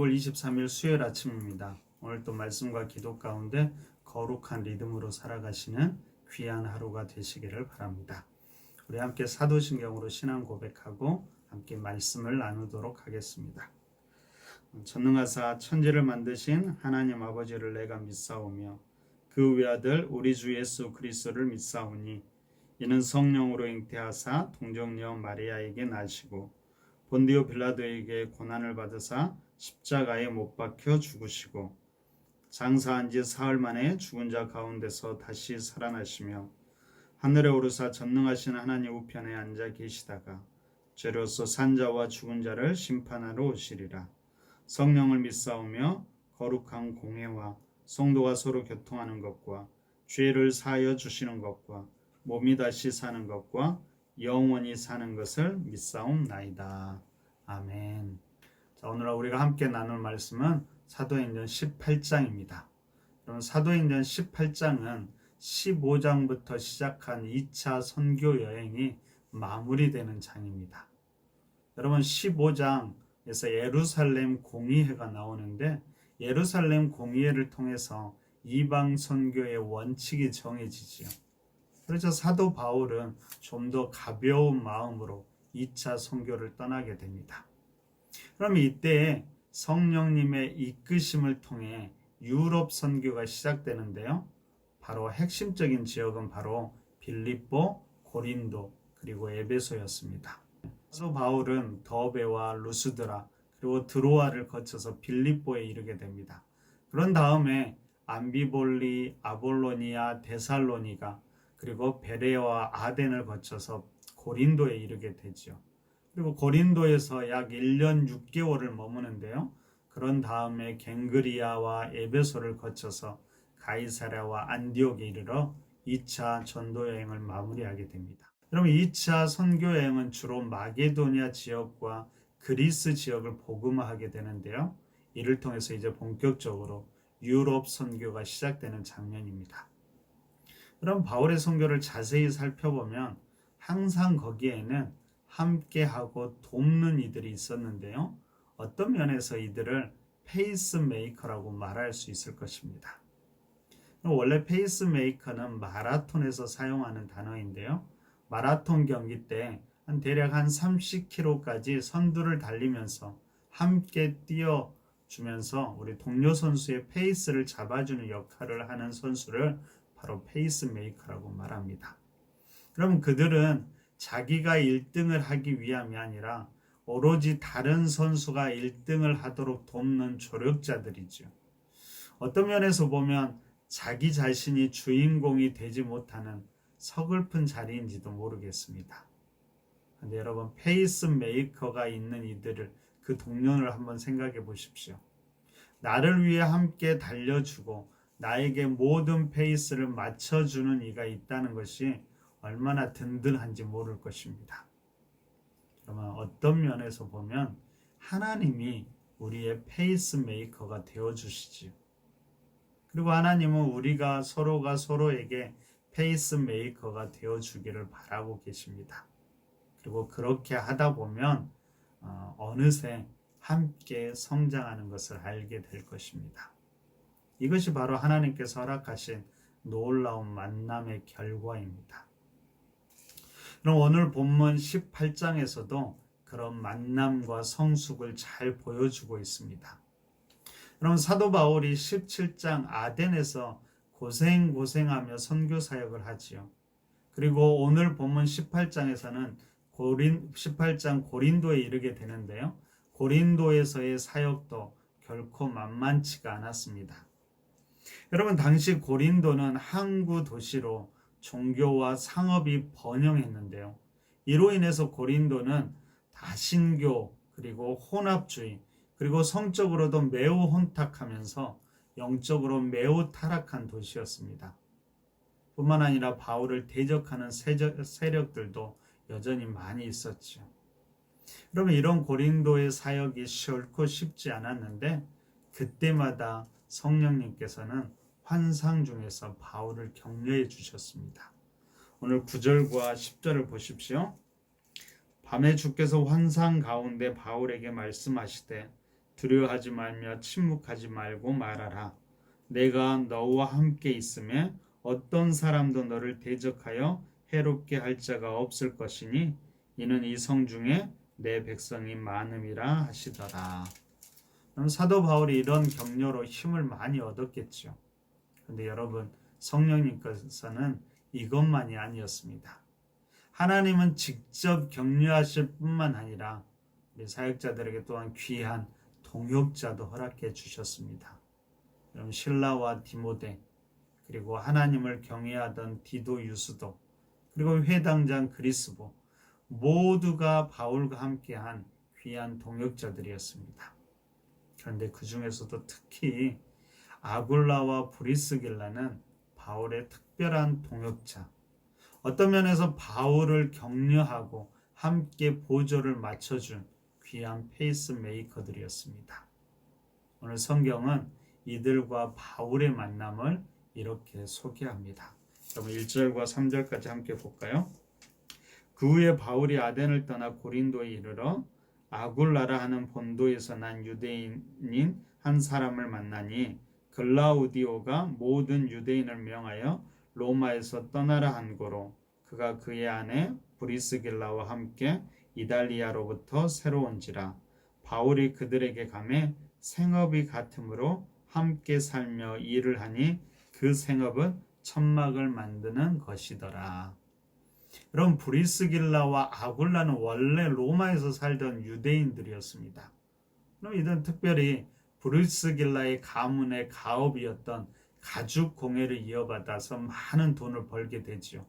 2월 23일 수요일 아침입니다. 오늘 또 말씀과 기도 가운데 거룩한 리듬으로 살아가시는 귀한 하루가 되시기를 바랍니다. 우리 함께 사도신경으로 신앙 고백하고 함께 말씀을 나누도록 하겠습니다. 전능하사 천지를 만드신 하나님 아버지를 내가 믿사오며 그 외아들 우리 주 예수 그리스도를 믿사오니 이는 성령으로 잉태하사 동정녀 마리아에게 나시고 본디오 빌라도에게 고난을 받으사 십자가에 못 박혀 죽으시고 장사한 지 사흘 만에 죽은 자 가운데서 다시 살아나시며 하늘에 오르사 전능하신 하나님 우편에 앉아 계시다가 죄로서 산 자와 죽은 자를 심판하러 오시리라. 성령을 믿사오며 거룩한 공회와 성도가 서로 교통하는 것과 죄를 사하여 주시는 것과 몸이 다시 사는 것과 영원히 사는 것을 믿사옵나이다. 아멘. 자, 오늘 우리가 함께 나눌 말씀은 사도행전 18장입니다. 여러분, 사도행전 18장은 15장부터 시작한 2차 선교 여행이 마무리되는 장입니다. 여러분, 15장에서 예루살렘 공의회가 나오는데 예루살렘 공의회를 통해서 이방 선교의 원칙이 정해지지요. 그래서 사도 바울은 좀 더 가벼운 마음으로 2차 선교를 떠나게 됩니다. 그럼 이때 성령님의 이끄심을 통해 유럽 선교가 시작되는데요. 바로 핵심적인 지역은 바로 빌립보, 고린도, 그리고 에베소였습니다. 사도 바울은 더베와 루스드라 그리고 드로아를 거쳐서 빌립보에 이르게 됩니다. 그런 다음에 암비볼리, 아볼로니아, 데살로니가 그리고 베레와 아덴을 거쳐서 고린도에 이르게 되죠. 그리고 고린도에서 약 1년 6개월을 머무는데요. 그런 다음에 갱그리아와 에베소를 거쳐서 가이사랴와 안디옥에 이르러 2차 전도 여행을 마무리하게 됩니다. 여러분, 2차 선교 여행은 주로 마게도니아 지역과 그리스 지역을 복음화하게 되는데요. 이를 통해서 이제 본격적으로 유럽 선교가 시작되는 장면입니다. 그럼 바울의 선교를 자세히 살펴보면 항상 거기에는 함께하고 돕는 이들이 있었는데요. 어떤 면에서 이들을 페이스메이커라고 말할 수 있을 것입니다. 원래 페이스메이커는 마라톤에서 사용하는 단어인데요. 마라톤 경기 때 대략 한 30km까지 선두를 달리면서 함께 뛰어주면서 우리 동료 선수의 페이스를 잡아주는 역할을 하는 선수를 바로 페이스메이커라고 말합니다. 그럼 그들은 자기가 1등을 하기 위함이 아니라 오로지 다른 선수가 1등을 하도록 돕는 조력자들이죠. 어떤 면에서 보면 자기 자신이 주인공이 되지 못하는 서글픈 자리인지도 모르겠습니다. 근데 여러분, 페이스메이커가 있는 이들을 그 동료를 한번 생각해 보십시오. 나를 위해 함께 달려주고 나에게 모든 페이스를 맞춰주는 이가 있다는 것이 얼마나 든든한지 모를 것입니다. 그러면 어떤 면에서 보면 하나님이 우리의 페이스메이커가 되어주시지요. 그리고 하나님은 우리가 서로가 서로에게 페이스메이커가 되어주기를 바라고 계십니다. 그리고 그렇게 하다 보면 어느새 함께 성장하는 것을 알게 될 것입니다. 이것이 바로 하나님께서 허락하신 놀라운 만남의 결과입니다. 그럼 오늘 본문 18장에서도 그런 만남과 성숙을 잘 보여주고 있습니다. 그럼 사도 바울이 17장 아덴에서 고생하며 선교 사역을 하지요. 그리고 오늘 본문 18장에서는 18장 고린도에 이르게 되는데요. 고린도에서의 사역도 결코 만만치가 않았습니다. 여러분, 당시 고린도는 항구 도시로 종교와 상업이 번영했는데요. 이로 인해서 고린도는 다신교 그리고 혼합주의 그리고 성적으로도 매우 혼탁하면서 영적으로 매우 타락한 도시였습니다. 뿐만 아니라 바울을 대적하는 세력들도 여전히 많이 있었죠. 그러면 이런 고린도의 사역이 결코 쉽지 않았는데 그때마다 성령님께서는 환상 중에서 바울을 격려해 주셨습니다. 오늘 9절과 10절을 보십시오. 밤에 주께서 환상 가운데 바울에게 말씀하시되 두려워하지 말며 침묵하지 말고 말하라. 내가 너와 함께 있음에 어떤 사람도 너를 대적하여 해롭게 할 자가 없을 것이니 이는 이 성 중에 내 백성이 많음이라 하시더라. 그럼 사도 바울이 이런 격려로 힘을 많이 얻었겠죠. 근데 여러분, 성령님께서는 이것만이 아니었습니다. 하나님은 직접 격려하실 뿐만 아니라 우리 사역자들에게 또한 귀한 동역자도 허락해 주셨습니다. 그럼 실라와 디모데, 그리고 하나님을 경외하던 디도 유스도, 그리고 회당장 그리스보, 모두가 바울과 함께한 귀한 동역자들이었습니다. 그런데 그 중에서도 특히 아굴라와 브리스길라는 바울의 특별한 동역자, 어떤 면에서 바울을 격려하고 함께 보조를 맞춰준 귀한 페이스메이커들이었습니다. 오늘 성경은 이들과 바울의 만남을 이렇게 소개합니다. 그럼 1절과 3절까지 함께 볼까요? 그 후에 바울이 아덴을 떠나 고린도에 이르러 아굴라라 하는 본도에서 난 유대인인 한 사람을 만나니 글라우디오가 모든 유대인을 명하여 로마에서 떠나라 한 고로 그가 그의 아내 브리스길라와 함께 이달리아로부터 새로 온지라. 바울이 그들에게 가매 생업이 같으므로 함께 살며 일을 하니 그 생업은 천막을 만드는 것이더라. 여러분, 브리스길라와 아굴라는 원래 로마에서 살던 유대인들이었습니다. 그럼 이들은 특별히 브리스길라의 가문의 가업이었던 가죽 공예를 이어받아서 많은 돈을 벌게 되지요.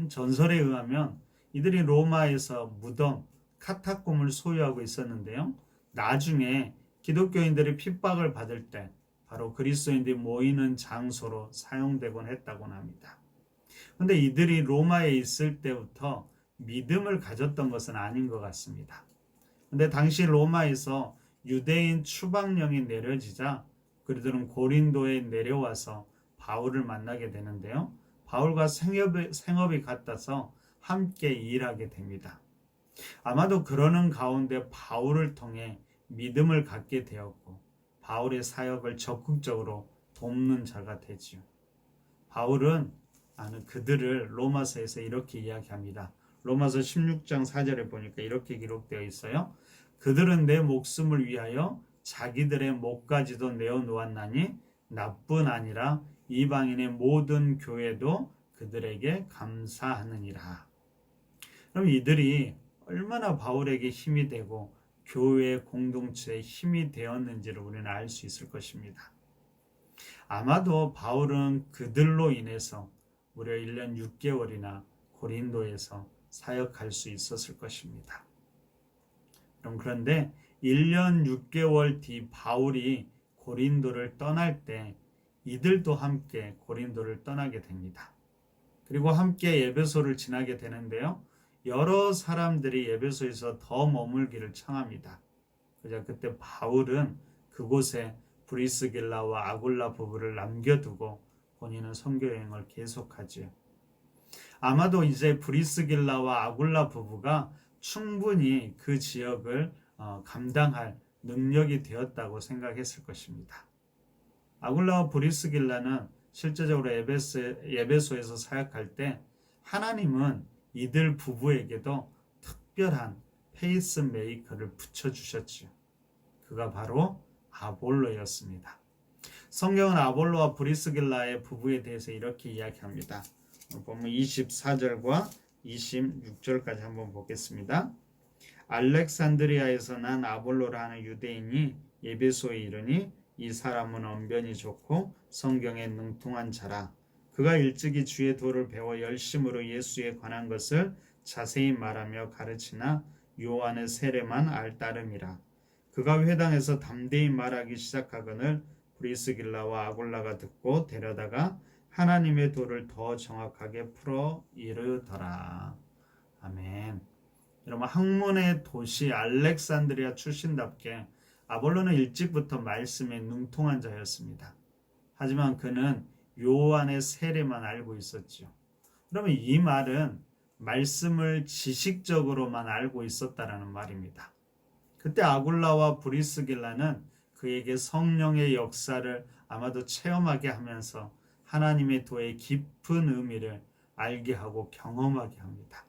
전설에 의하면 이들이 로마에서 무덤, 카타콤을 소유하고 있었는데요. 나중에 기독교인들이 핍박을 받을 때 바로 그리스도인들이 모이는 장소로 사용되곤 했다고 합니다. 그런데 이들이 로마에 있을 때부터 믿음을 가졌던 것은 아닌 것 같습니다. 그런데 당시 로마에서 유대인 추방령이 내려지자 그들은 고린도에 내려와서 바울을 만나게 되는데요. 바울과 생업이 같아서 함께 일하게 됩니다. 아마도 그러는 가운데 바울을 통해 믿음을 갖게 되었고 바울의 사역을 적극적으로 돕는 자가 되지요. 바울은 그들을 로마서에서 이렇게 이야기합니다. 로마서 16장 4절에 보니까 이렇게 기록되어 있어요. 그들은 내 목숨을 위하여 자기들의 목까지도 내어놓았나니 나뿐 아니라 이방인의 모든 교회도 그들에게 감사하느니라. 그럼 이들이 얼마나 바울에게 힘이 되고 교회 공동체에 힘이 되었는지를 우리는 알 수 있을 것입니다. 아마도 바울은 그들로 인해서 무려 1년 6개월이나 고린도에서 사역할 수 있었을 것입니다. 그런데 1년 6개월 뒤 바울이 고린도를 떠날 때 이들도 함께 고린도를 떠나게 됩니다. 그리고 함께 에베소를 지나게 되는데요. 여러 사람들이 에베소에서 더 머물기를 청합니다. 그저 그때 바울은 그곳에 브리스길라와 아굴라 부부를 남겨두고 본인은 선교 여행을 계속하지요. 아마도 이제 브리스길라와 아굴라 부부가 충분히 그 지역을 감당할 능력이 되었다고 생각했을 것입니다. 아굴라와 브리스길라는 실제적으로 에베소에서 사역할 때 하나님은 이들 부부에게도 특별한 페이스메이커를 붙여주셨지요. 그가 바로 아볼로였습니다. 성경은 아볼로와 브리스길라의 부부에 대해서 이렇게 이야기합니다. 보면 24절과 26절까지 한번 보겠습니다. 알렉산드리아에서 난 아볼로라 하는 유대인이 에베소에 이르니 이 사람은 언변이 좋고 성경에 능통한 자라. 그가 일찍이 주의 도를 배워 열심으로 예수에 관한 것을 자세히 말하며 가르치나 요한의 세례만 알따름이라. 그가 회당에서 담대히 말하기 시작하거늘 브리스길라와 아굴라가 듣고 데려다가 하나님의 도를 더 정확하게 풀어 이르더라. 아멘. 여러분, 학문의 도시 알렉산드리아 출신답게 아볼로는 일찍부터 말씀에 능통한 자였습니다. 하지만 그는 요한의 세례만 알고 있었죠. 그러면 이 말은 말씀을 지식적으로만 알고 있었다라는 말입니다. 그때 아굴라와 브리스길라는 그에게 성령의 역사를 아마도 체험하게 하면서 하나님의 도의 깊은 의미를 알게 하고 경험하게 합니다.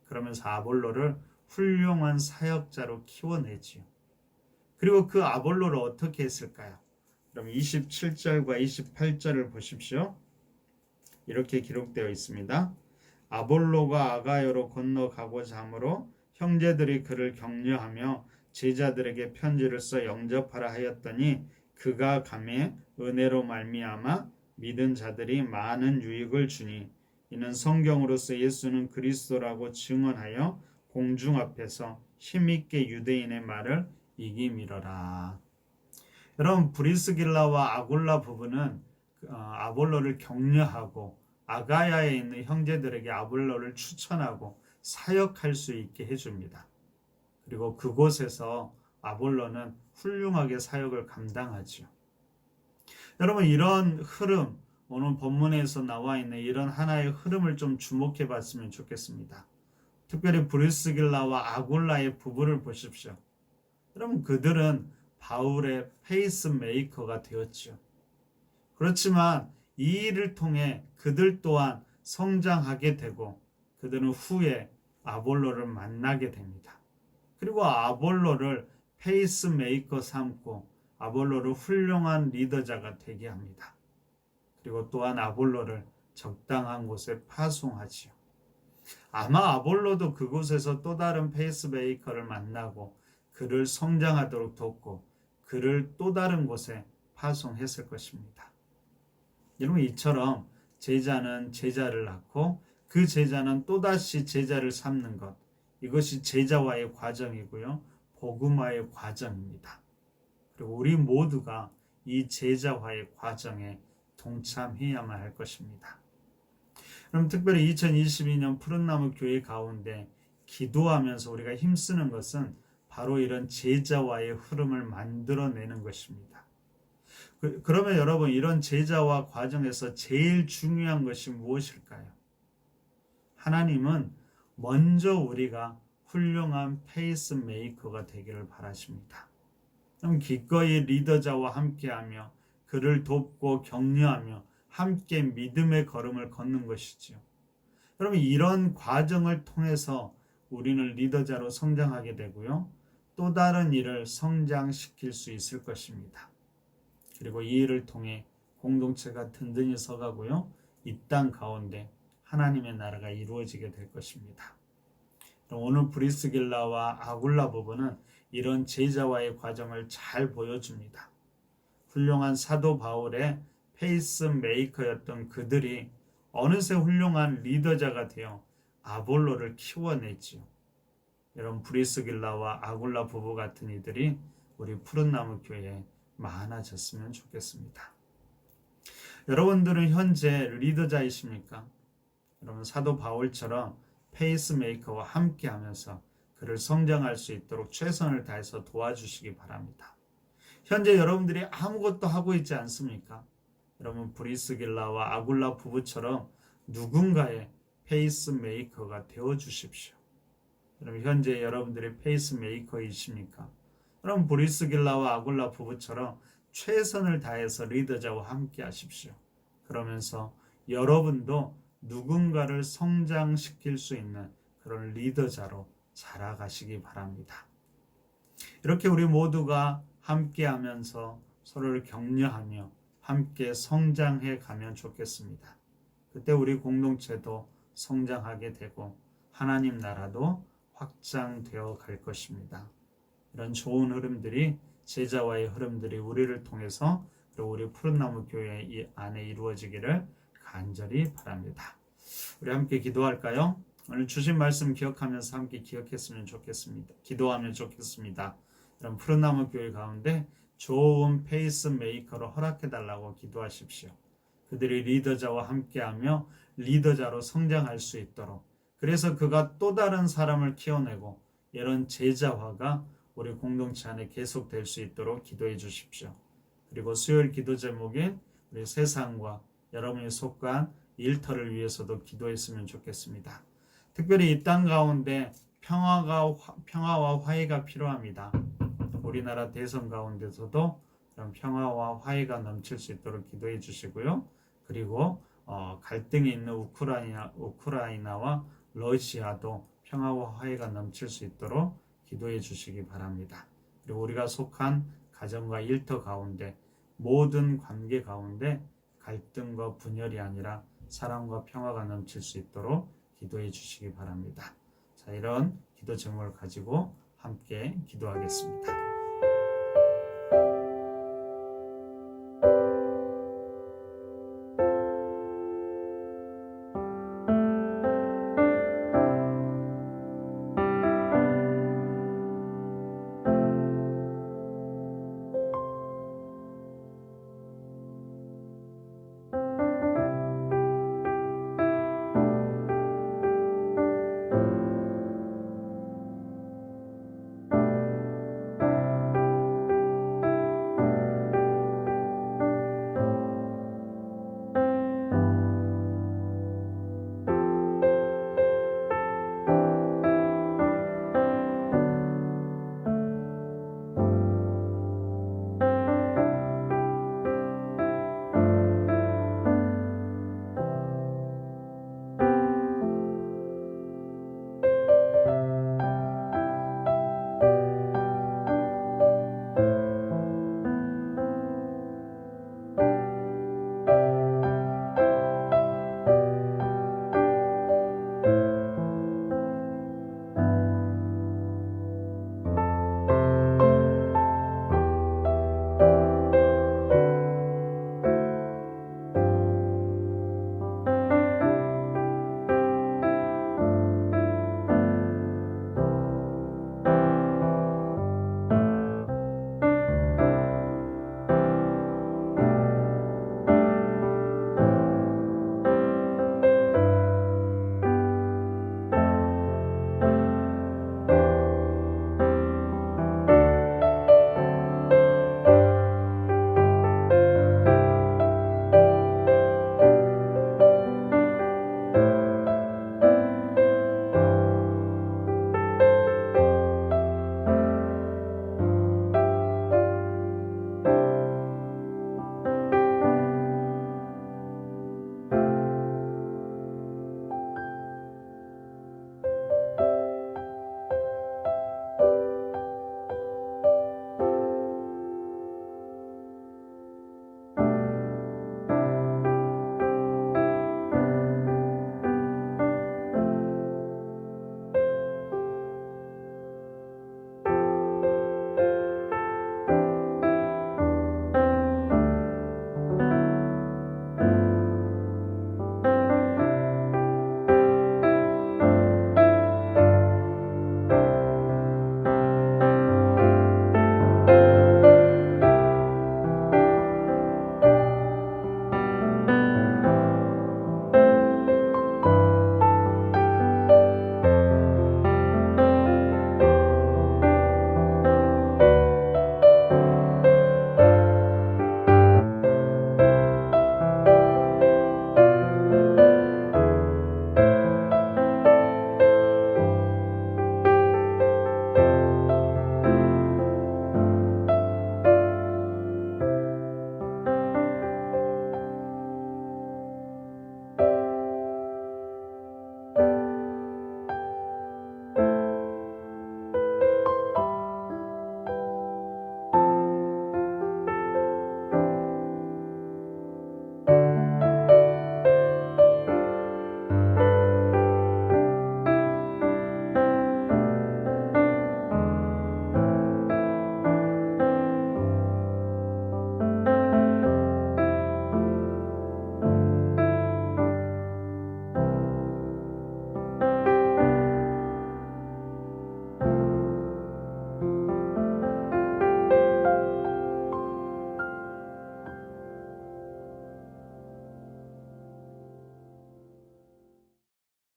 그러면서 아볼로를 훌륭한 사역자로 키워내지요. 그리고 그 아볼로를 어떻게 했을까요? 그럼 27절과 28절을 보십시오. 이렇게 기록되어 있습니다. 아볼로가 아가야로 건너가고자 하므로 형제들이 그를 격려하며 제자들에게 편지를 써 영접하라 하였더니 그가 가매 은혜로 말미암아 믿은 자들이 많은 유익을 주니 이는 성경으로서 예수는 그리스도라고 증언하여 공중 앞에서 힘있게 유대인의 말을 이기미러라. 여러분, 브리스길라와 아굴라 부부는 아볼로를 격려하고 아가야에 있는 형제들에게 아볼로를 추천하고 사역할 수 있게 해줍니다. 그리고 그곳에서 아볼로는 훌륭하게 사역을 감당하죠. 여러분, 이런 흐름, 오늘 본문에서 나와 있는 이런 하나의 흐름을 좀 주목해 봤으면 좋겠습니다. 특별히 브리스길라와 아굴라의 부부를 보십시오. 여러분, 그들은 바울의 페이스메이커가 되었죠. 그렇지만 이 일을 통해 그들 또한 성장하게 되고 그들은 후에 아볼로를 만나게 됩니다. 그리고 아볼로를 페이스메이커 삼고 아볼로를 훌륭한 리더자가 되게 합니다. 그리고 또한 아볼로를 적당한 곳에 파송하지요. 아마 아볼로도 그곳에서 또 다른 페이스메이커를 만나고 그를 성장하도록 돕고 그를 또 다른 곳에 파송했을 것입니다. 여러분, 이처럼 제자는 제자를 낳고 그 제자는 또다시 제자를 삼는 것, 이것이 제자와의 과정이고요. 복음화의 과정입니다. 그리고 우리 모두가 이 제자화의 과정에 동참해야만 할 것입니다. 그럼 특별히 2022년 푸른나무 교회 가운데 기도하면서 우리가 힘쓰는 것은 바로 이런 제자와의 흐름을 만들어내는 것입니다. 그러면 여러분, 이런 제자와 과정에서 제일 중요한 것이 무엇일까요? 하나님은 먼저 우리가 훌륭한 페이스메이커가 되기를 바라십니다. 그럼 기꺼이 리더자와 함께하며 그를 돕고 격려하며 함께 믿음의 걸음을 걷는 것이지요. 여러분, 이런 과정을 통해서 우리는 리더자로 성장하게 되고요. 또 다른 일을 성장시킬 수 있을 것입니다. 그리고 이 일을 통해 공동체가 든든히 서가고요. 이 땅 가운데 하나님의 나라가 이루어지게 될 것입니다. 오늘 브리스길라와 아굴라 부부는 이런 제자와의 과정을 잘 보여줍니다. 훌륭한 사도 바울의 페이스메이커였던 그들이 어느새 훌륭한 리더자가 되어 아볼로를 키워냈지요. 여러분, 브리스길라와 아굴라 부부 같은 이들이 우리 푸른나무 교회에 많아졌으면 좋겠습니다. 여러분들은 현재 리더자이십니까? 여러분, 사도 바울처럼 페이스메이커와 함께하면서 그를 성장할 수 있도록 최선을 다해서 도와주시기 바랍니다. 현재 여러분들이 아무것도 하고 있지 않습니까? 여러분, 브리스길라와 아굴라 부부처럼 누군가의 페이스메이커가 되어주십시오. 여러분, 현재 여러분들이 페이스메이커이십니까? 여러분, 브리스길라와 아굴라 부부처럼 최선을 다해서 리더자와 함께 하십시오. 그러면서 여러분도 누군가를 성장시킬 수 있는 그런 리더자로 자라가시기 바랍니다. 이렇게 우리 모두가 함께 하면서 서로를 격려하며 함께 성장해 가면 좋겠습니다. 그때 우리 공동체도 성장하게 되고 하나님 나라도 확장되어 갈 것입니다. 이런 좋은 흐름들이, 제자와의 흐름들이 우리를 통해서 그리고 우리 푸른나무 교회 안에 이루어지기를 간절히 바랍니다. 우리 함께 기도할까요? 오늘 주신 말씀 기억하면서 함께 기억했으면 좋겠습니다. 기도하면 좋겠습니다. 이런 푸른나무 교회 가운데 좋은 페이스메이커로 허락해달라고 기도하십시오. 그들이 리더자와 함께하며 리더자로 성장할 수 있도록, 그래서 그가 또 다른 사람을 키워내고 이런 제자화가 우리 공동체 안에 계속될 수 있도록 기도해 주십시오. 그리고 수요일 기도 제목인 우리 세상과 여러분이 속한 일터를 위해서도 기도했으면 좋겠습니다. 특별히 이 땅 가운데 평화와 화해가 필요합니다. 우리나라 대선 가운데서도 그런 평화와 화해가 넘칠 수 있도록 기도해 주시고요. 그리고 갈등이 있는 우크라이나와 러시아도 평화와 화해가 넘칠 수 있도록 기도해 주시기 바랍니다. 그리고 우리가 속한 가정과 일터 가운데 모든 관계 가운데 갈등과 분열이 아니라 사랑과 평화가 넘칠 수 있도록 기도해 주시기 바랍니다. 자, 이런 기도 제목을 가지고 함께 기도하겠습니다.